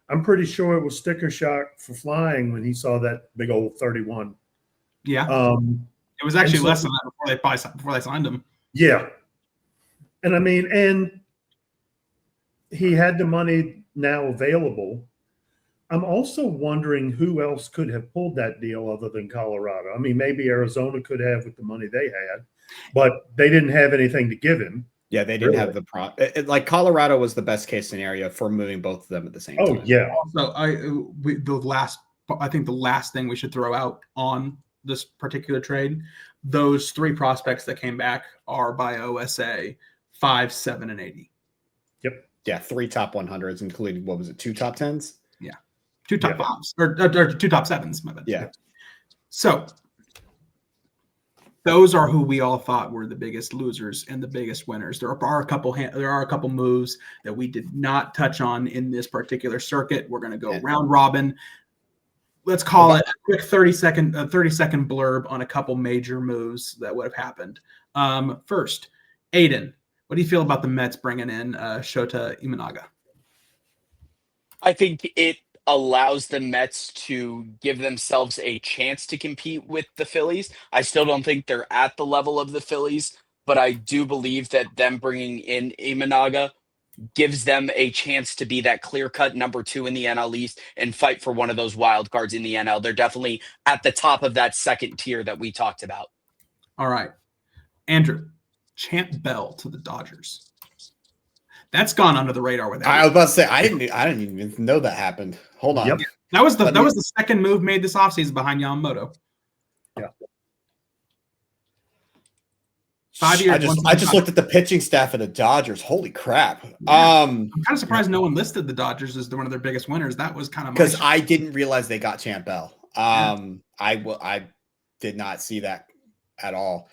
I'm pretty sure it was sticker shock for flying when he saw that big old 31. Yeah. It was actually less than that before they signed him. Yeah. And I mean, and he had the money now available. I'm also wondering who else could have pulled that deal other than Colorado. I mean, maybe Arizona could have with the money they had, but they didn't have anything to give him. Yeah, they didn't have the like Colorado was the best case scenario for moving both of them at the same time. Oh, yeah. So I think the last thing we should throw out on this particular trade, those three prospects that came back are by OSA 5, 7, and 80. Yep. Yeah, 3 top 100s, including, what was it, 2 top 10s? Yeah. 2 top 5s or 2 top 7s, my bad. Yeah. So those are who we all thought were the biggest losers and the biggest winners. There are a couple moves that we did not touch on in this particular circuit. We're going to go round robin. Let's call it a quick 30-second blurb on a couple major moves that would have happened. First, Aiden, what do you feel about the Mets bringing in Shota Imanaga? I think it allows the Mets to give themselves a chance to compete with the Phillies. I still don't think they're at the level of the Phillies, but I do believe that them bringing in Imanaga gives them a chance to be that clear-cut number 2 in the NL East and fight for one of those wild cards in the NL. They're definitely at the top of that second tier that we talked about. All right. Andrew, Champ Bell to the Dodgers. That's gone under the radar with I was everyone. about to say I didn't even know that happened. Hold on. Yep. That was the second move made this offseason behind Yamamoto. Yeah. 5 years. I just looked at the pitching staff of the Dodgers. Holy crap. Yeah. I'm kind of surprised no one listed the Dodgers as one of their biggest winners. That was kind of because I didn't realize they got Champ Bell. Yeah. I did not see that at all.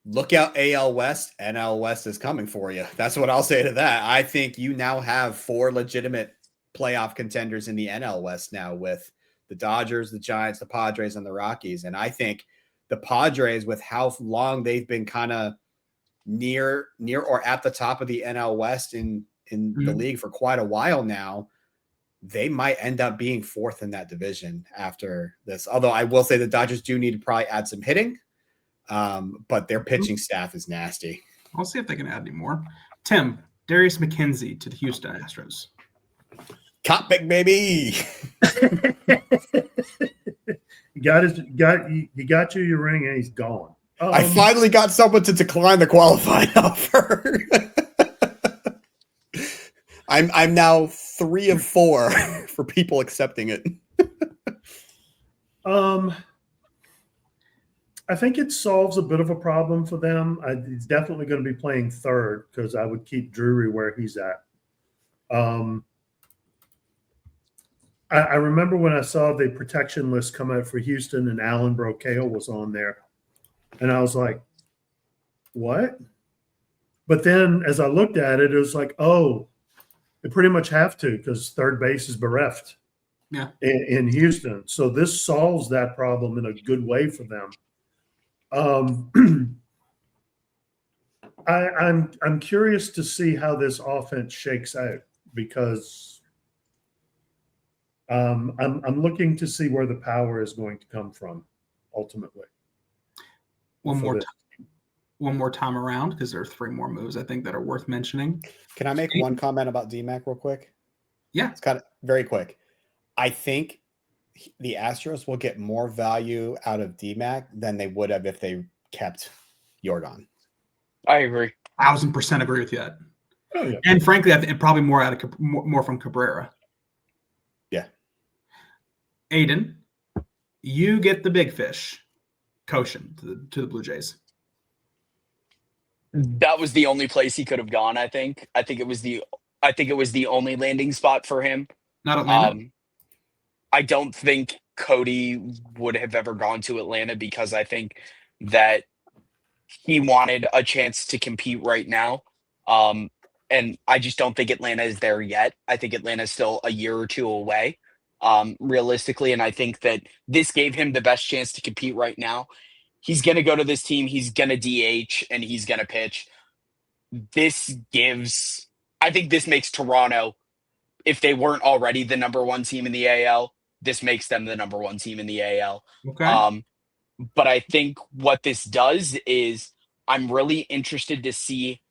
Look out, AL West. NL West is coming for you. That's what I'll say to that. I think you now have 4 legitimate playoff contenders in the NL West now with the Dodgers, the Giants, the Padres, and the Rockies. And I think the Padres, with how long they've been kind of near or at the top of the NL West in the league for quite a while now, they might end up being 4th in that division after this. Although I will say the Dodgers do need to probably add some hitting. But their pitching staff is nasty. I'll see if they can add any more. Tim, Darius McKenzie to the Houston Astros. Cop pick, baby. He got you your ring and he's gone. I finally got someone to decline the qualifying offer. I'm now 3 of 4 for people accepting it. I think it solves a bit of a problem for them. He's definitely going to be playing third because I would keep Drury where he's at. I remember when I saw the protection list come out for Houston and Alan Brocale was on there. And I was like, what? But then as I looked at it, it was like, oh, they pretty much have to because third base is bereft in Houston. So this solves that problem in a good way for them. I'm curious to see how this offense shakes out because I'm looking to see where the power is going to come from ultimately. One more time around because there are 3 more moves I think that are worth mentioning. Can I make one comment about DMAC real quick? Yeah, it's kind of very quick. I think the Astros will get more value out of DMAC than they would have if they kept Yordan. I agree. 1000% agree with you. Oh, yeah. And frankly, I think probably more from Cabrera. Yeah. Aiden, you get the big fish, Koshin to the Blue Jays. That was the only place he could have gone. I think it was the only landing spot for him. Not Atlanta. I don't think Cody would have ever gone to Atlanta because I think that he wanted a chance to compete right now. And I just don't think Atlanta is there yet. I think Atlanta is still a year or 2 away, realistically. And I think that this gave him the best chance to compete right now. He's going to go to this team. He's going to DH and he's going to pitch. I think this makes Toronto, if they weren't already the number 1 team in the AL, this makes them the number 1 team in the AL. Okay. But I think what this does is I'm really interested to see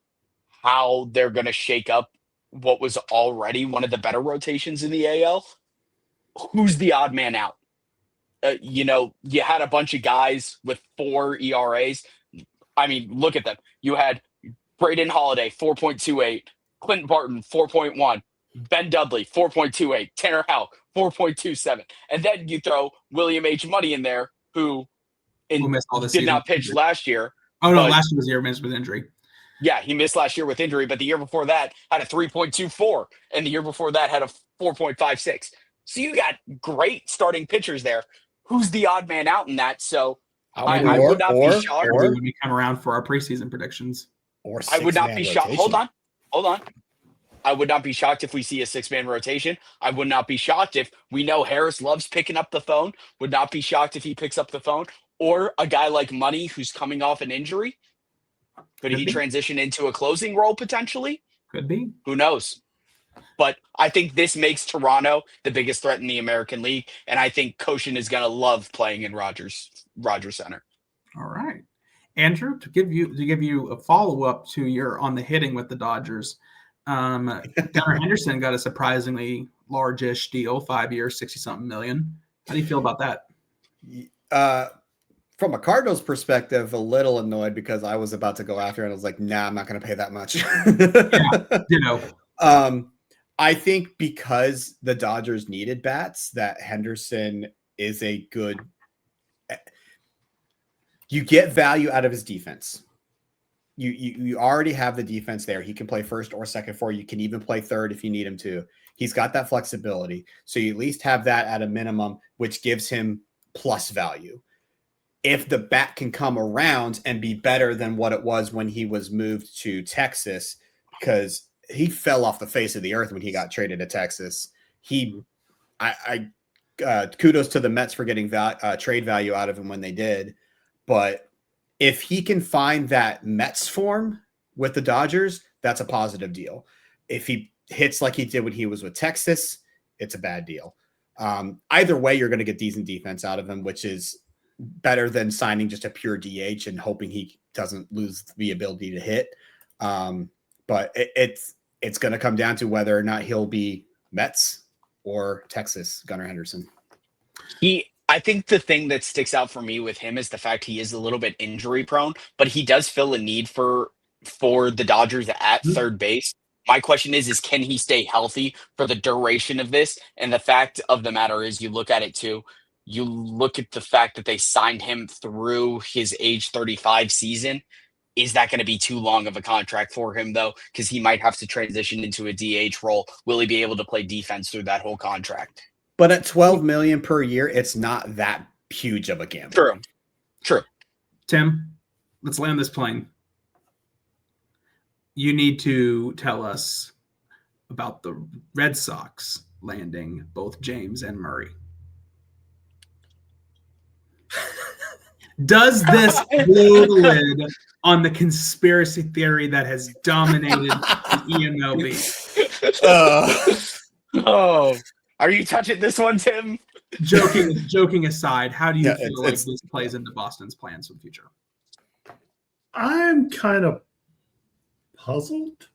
how they're going to shake up what was already one of the better rotations in the AL. Who's the odd man out? You had a bunch of guys with 4 ERAs. I mean, look at them. You had Braden Holiday, 4.28, Clinton Barton, 4.1, Ben Dudley, 4.28, Tanner Houck, 4.27. And then you throw William H. Money in there, who missed all this did season. not pitch last year. Oh, no, last year was the year missed with injury. Yeah, he missed last year with injury, but the year before that had a 3.24, and the year before that had a 4.56. So you got great starting pitchers there. Who's the odd man out in that? So I would not be shocked. When we come around for our preseason predictions. I would not be shocked. Hold on. I would not be shocked if we see a 6-man rotation. I would not be shocked if we know Harris loves picking up the phone. Would not be shocked if he picks up the phone. Or a guy like Money who's coming off an injury. Could he be. transition into a closing role potentially? Could be. Who knows? But I think this makes Toronto the biggest threat in the American League, and I think Koshin is going to love playing in Rogers Center. All right, Andrew, to give you a follow up to your on the hitting with the Dodgers. Gunnar Henderson got a surprisingly large-ish deal, 5 years, 60-something million. How do you feel about that? From a Cardinals perspective, a little annoyed because I was about to go after it. And I was like, nah, I'm not going to pay that much. I think because the Dodgers needed bats, that Henderson is a good. You get value out of his defense. You already have the defense there. He can play first or second for you. Can even play third if you need him to. He's got that flexibility. So you at least have that at a minimum, which gives him plus value. If the bat can come around and be better than what it was when he was moved to Texas, because he fell off the face of the earth when he got traded to Texas. Kudos to the Mets for getting trade value out of him when they did. But if he can find that Mets form with the Dodgers, that's a positive deal. If he hits like he did when he was with Texas, it's a bad deal. Either way, you're going to get decent defense out of him, which is better than signing just a pure DH and hoping he doesn't lose the ability to hit. But it's going to come down to whether or not he'll be Mets or Texas, Gunnar Henderson. I think the thing that sticks out for me with him is the fact he is a little bit injury prone, but he does fill a need for the Dodgers at third base. My question is can he stay healthy for the duration of this? And the fact of the matter is, you look at it too. You look at the fact that they signed him through his age 35 season. Is that going to be too long of a contract for him, though? Because he might have to transition into a DH role. Will he be able to play defense through that whole contract? But at $12 million per year, it's not that huge of a gamble. True. Tim, let's land this plane. You need to tell us about the Red Sox landing both James and Murray. Does this blow the lid on the conspiracy theory that has dominated the eMLB? Are you touching this one, Tim? Joking aside, how do you feel like this plays into Boston's plans for the future? I'm kind of puzzled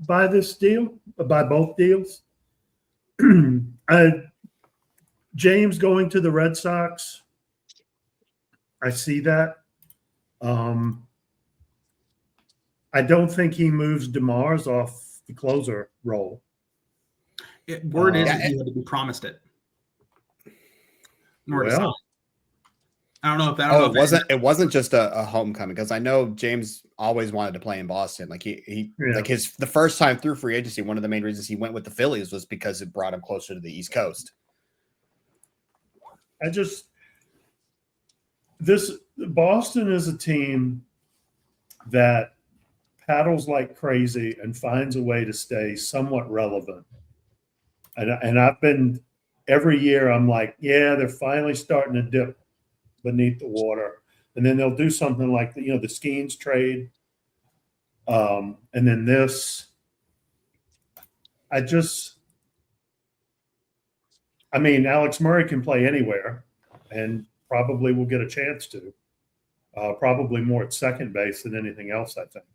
by this deal, by both deals. James going to the Red Sox, I see that. I don't think he moves DeMars off the closer role. Word is that he had to be promised it. Well, I don't know if that. It wasn't just a homecoming, because I know James always wanted to play in Boston. Like the first time through free agency, one of the main reasons he went with the Phillies was because it brought him closer to the East Coast. Boston is a team that paddles like crazy and finds a way to stay somewhat relevant. And I've been every year, I'm like, yeah, they're finally starting to dip beneath the water. And then they'll do something like the Skeens trade. And then this. Alex Murray can play anywhere and probably will get a chance to. Probably more at second base than anything else, I think.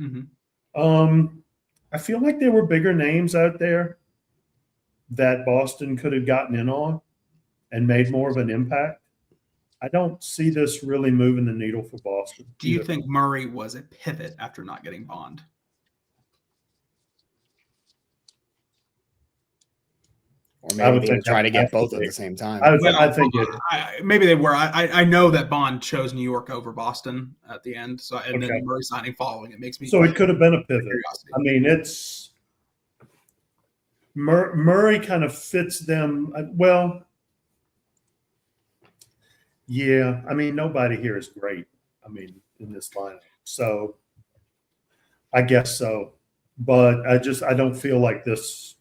Mm-hmm. I feel like there were bigger names out there that Boston could have gotten in on and made more of an impact. I don't see this really moving the needle for Boston. Do you think Murray was a pivot after not getting Bond? Or maybe they were trying to get both at the same time. I think maybe they were. I know that Bond chose New York over Boston at the end. So then Murray signing following it makes me. So it could have been a pivot. It's Murray kind of fits them well. Yeah, nobody here is great. In this lineup, so I guess so. But I don't feel like this.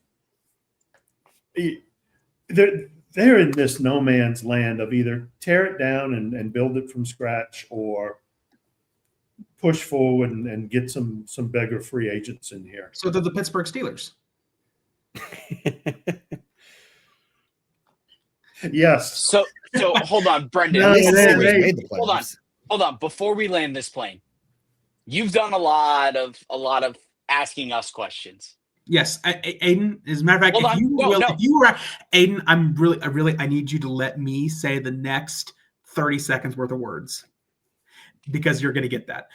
they're in this no man's land of either tear it down and build it from scratch, or push forward and get some bigger free agents in here. So they're the Pittsburgh Steelers. Yes. So hold on, Brendan. No, Steelers they- made the Hold on. playoffs. Hold on. Before we land this plane, you've done a lot of asking us questions. Yes, Aiden. As a matter of fact, Hold if on. you No, will, no. if you were Aiden, I need you to let me say the next 30 seconds worth of words, because you're going to get that.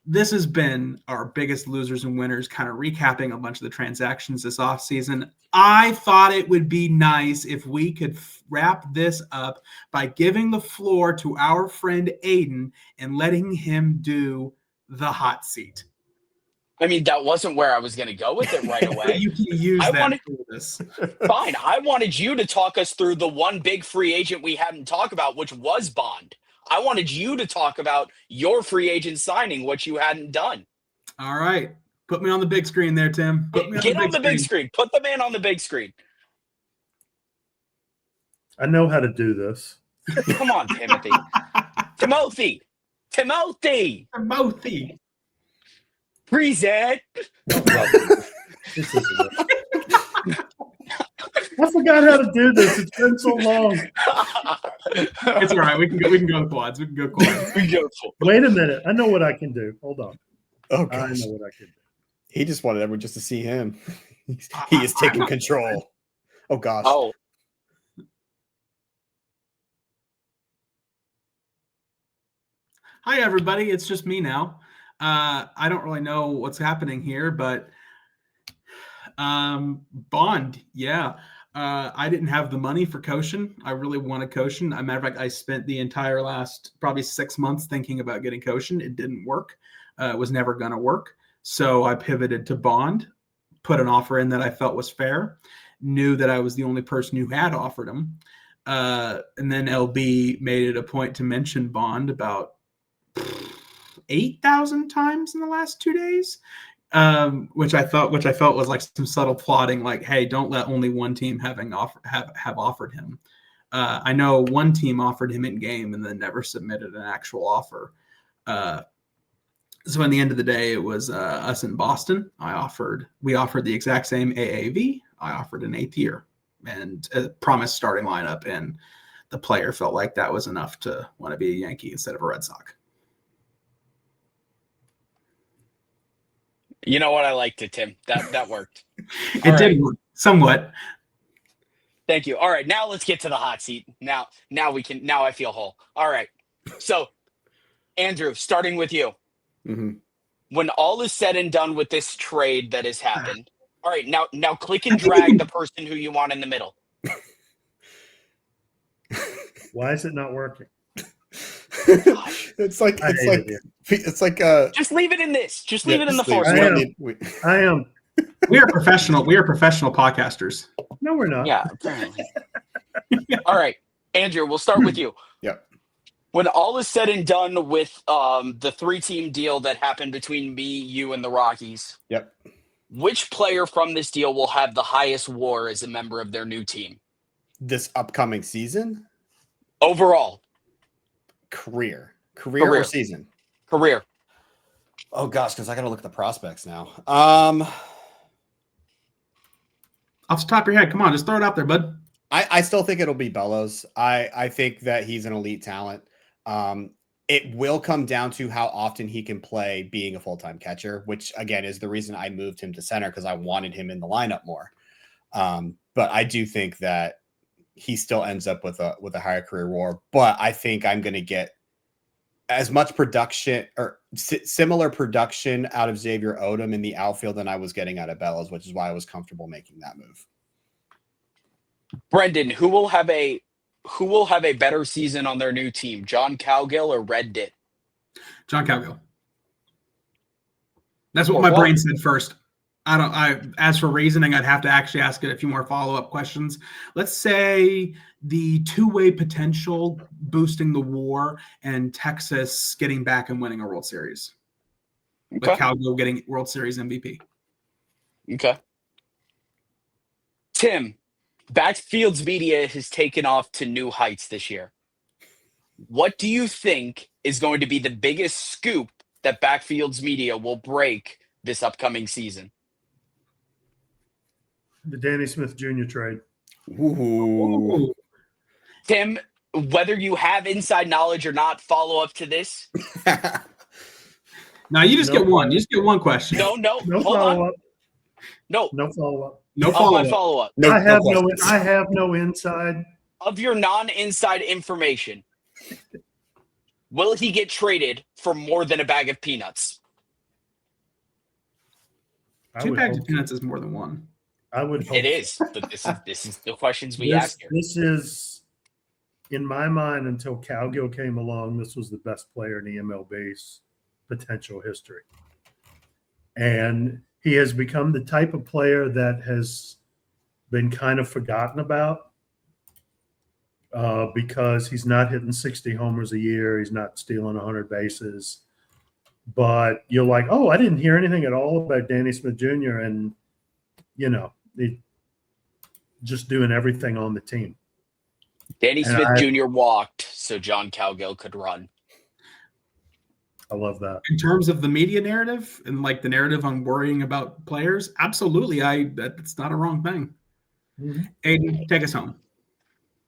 This has been our biggest losers and winners, kind of recapping a bunch of the transactions this offseason. I thought it would be nice if we could wrap this up by giving the floor to our friend Aiden and letting him do the hot seat. I mean, that wasn't where I was going to go with it right away. You can use I that wanted- for this. Fine. I wanted you to talk us through the one big free agent we hadn't talked about, which was Bond. I wanted you to talk about your free agent signing, what you hadn't done. All right. Put me on the big screen there, Tim. Put me Get on the big screen. Put the man on the big screen. I know how to do this. Come on, Timothy. Timothy. Timothy. Present. This isn't it. I forgot how to do this. It's been so long. It's all right. We can go quads. We can go quads. Beautiful. Wait a minute. I know what I can do. Hold on. Oh, I gosh. know what I can do. He just wanted everyone just to see him. He is taking control. Oh, gosh. Oh, Hi, everybody. It's just me now. I don't really know what's happening here, but Bond, yeah. I didn't have the money for Koshin. I really wanted Koshin. As a matter of fact, I spent the entire last probably 6 months thinking about getting Koshin. It didn't work. It was never going to work. So I pivoted to Bond, put an offer in that I felt was fair, knew that I was the only person who had offered him. And then LB made it a point to mention Bond about 8,000 times in the last 2 days, which I felt was like some subtle plotting, like, hey, don't let only one team have offered him. I know one team offered him in game and then never submitted an actual offer. So in the end of the day, it was us in Boston. We offered the exact same AAV. I offered an 8th year and a promised starting lineup, and the player felt like that was enough to want to be a Yankee instead of a Red Sox. you know what? I liked it, Tim. That worked. It did work somewhat. Thank you. All right, now let's get to the hot seat. Now I feel whole. All right. So, Andrew, starting with you. Mhm. When all is said and done with this trade that has happened, all right, now click and drag the person who you want in the middle. Why is it not working? It's like I hate Just leave it in this. Just leave it in the force. I am. I am. We are professional podcasters. No, we're not. Yeah, apparently. All right, Andrew, we'll start with you. Yep. When all is said and done with the 3-team deal that happened between me, you, and the Rockies, Yep. which player from this deal will have the highest WAR as a member of their new team? This upcoming season? Overall, Career or season? career. Oh, gosh, because I got to look at the prospects now. Off the top of your head, come on, just throw it out there, bud. I still think it'll be Bellows. I think that he's an elite talent. It will come down to how often he can play being a full-time catcher, which again is the reason I moved him to center, because I wanted him in the lineup more. But I do think that he still ends up with a higher career WAR. But I think I'm going to get as much production or similar production out of Xavier Odom in the outfield than I was getting out of Bellows, which is why I was comfortable making that move. Brendan, who will have a better season on their new team, John Cowgill or Red Dit? John Cowgill. That's what my brain said first. As for reasoning, I'd have to actually ask it a few more follow-up questions. Let's say the two-way potential boosting the WAR and Texas getting back and winning a World Series. Okay. With Cowgill getting World Series MVP. Okay. Tim, Backfield's media has taken off to new heights this year. What do you think is going to be the biggest scoop that Backfield's media will break this upcoming season? The Danny Smith Jr. trade. Ooh. Tim, whether you have inside knowledge or not, follow up to this. Now you just No get one. You just get one question. No, No hold follow on. up. No, No follow up. No of follow my up. follow up. No, I have no. questions. I have no inside. Of your non-inside information, will he get traded for more than a bag of peanuts? I 2 would bags hope of peanuts is more than one. I would hope It is, but this is the questions we this, ask here. this is, in my mind, until Cowgill came along, this was the best player in eMLB's potential history. And he has become the type of player that has been kind of forgotten about because he's not hitting 60 homers a year. He's not stealing 100 bases. But you're like, oh, I didn't hear anything at all about Danny Smith Jr. And, you know, just doing everything on the team. Danny And Smith Jr. walked so John Cowgill could run. I love that. In terms of the media narrative and like the narrative on worrying about players, absolutely. That's not a wrong thing. Mm-hmm. Aiden, take us home.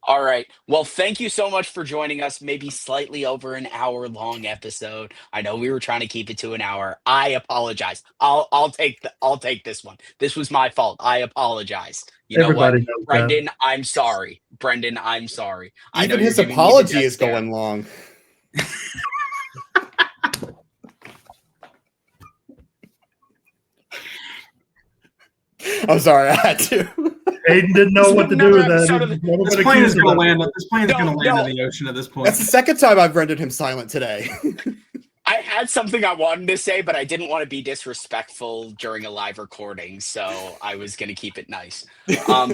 All right. Well, thank you so much for joining us. Maybe slightly over an hour long episode. I know we were trying to keep it to an hour. I apologize. I'll take this one. This was my fault. I apologize. You know Everybody what, knows Brendan? I'm sorry. Brendan, I'm sorry. I know Even you're his giving me the apology death is stare. going long. I'm sorry, I had to. Aiden didn't know This is what to do with another that. episode of This plane is going to land. This plane is going to land in the ocean at this point. That's the second time I've rendered him silent today. I had something I wanted to say, but I didn't want to be disrespectful during a live recording, so I was going to keep it nice.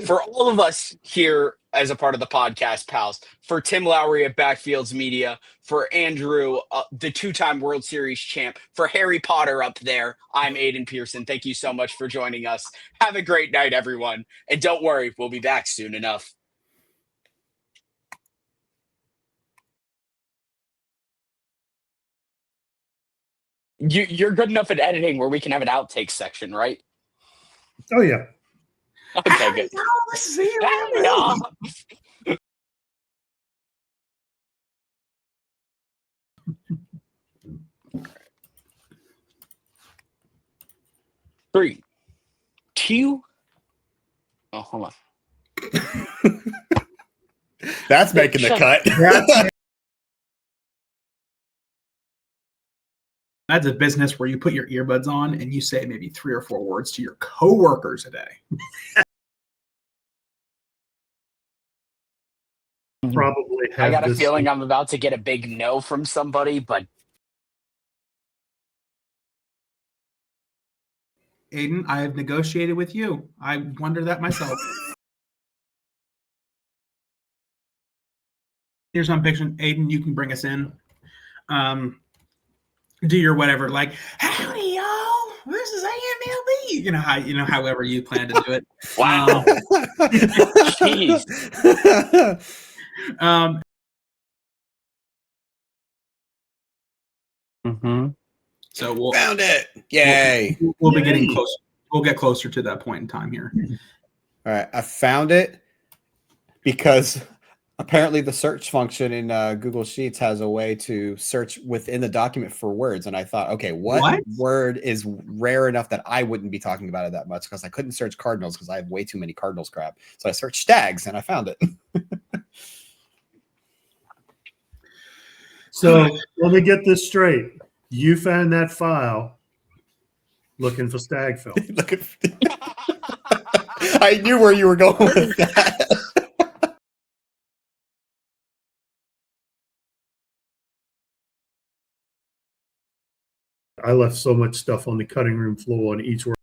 For all of us here as a part of the podcast, pals, for Tim Lowry at Backfields Media, for Andrew, the two-time World Series champ, for Harry Potter up there, I'm Aiden Pearson. Thank you so much for joining us. Have a great night, everyone. And don't worry, we'll be back soon enough. You're good enough at editing where we can have an outtakes section, right? Oh, yeah. Okay, good. See you. Yeah. 3, 2. Oh, hold on. That's making the Shut cut. That's a business where you put your earbuds on and you say maybe 3 or 4 words to your coworkers a day. Probably have I got a this. feeling I'm about to get a big no from somebody, but Aiden, I have negotiated with you. I wonder that myself. Here's some picture. Aiden, you can bring us in. Do your whatever, like, howdy, y'all. This is eMLB. However you plan to do it. wow. Jeez. So we'll Found it. Yay. we'll be getting closer. We'll get closer to that point in time here. All right. I found it because apparently the search function in Google Sheets has a way to search within the document for words. And I thought, okay, what word is rare enough that I wouldn't be talking about it that much? Because I couldn't search Cardinals because I have way too many Cardinals crap. So I searched Stags and I found it. So let me get this straight. You found that file looking for stag film. I knew where you were going with that. I left so much stuff on the cutting room floor on each word.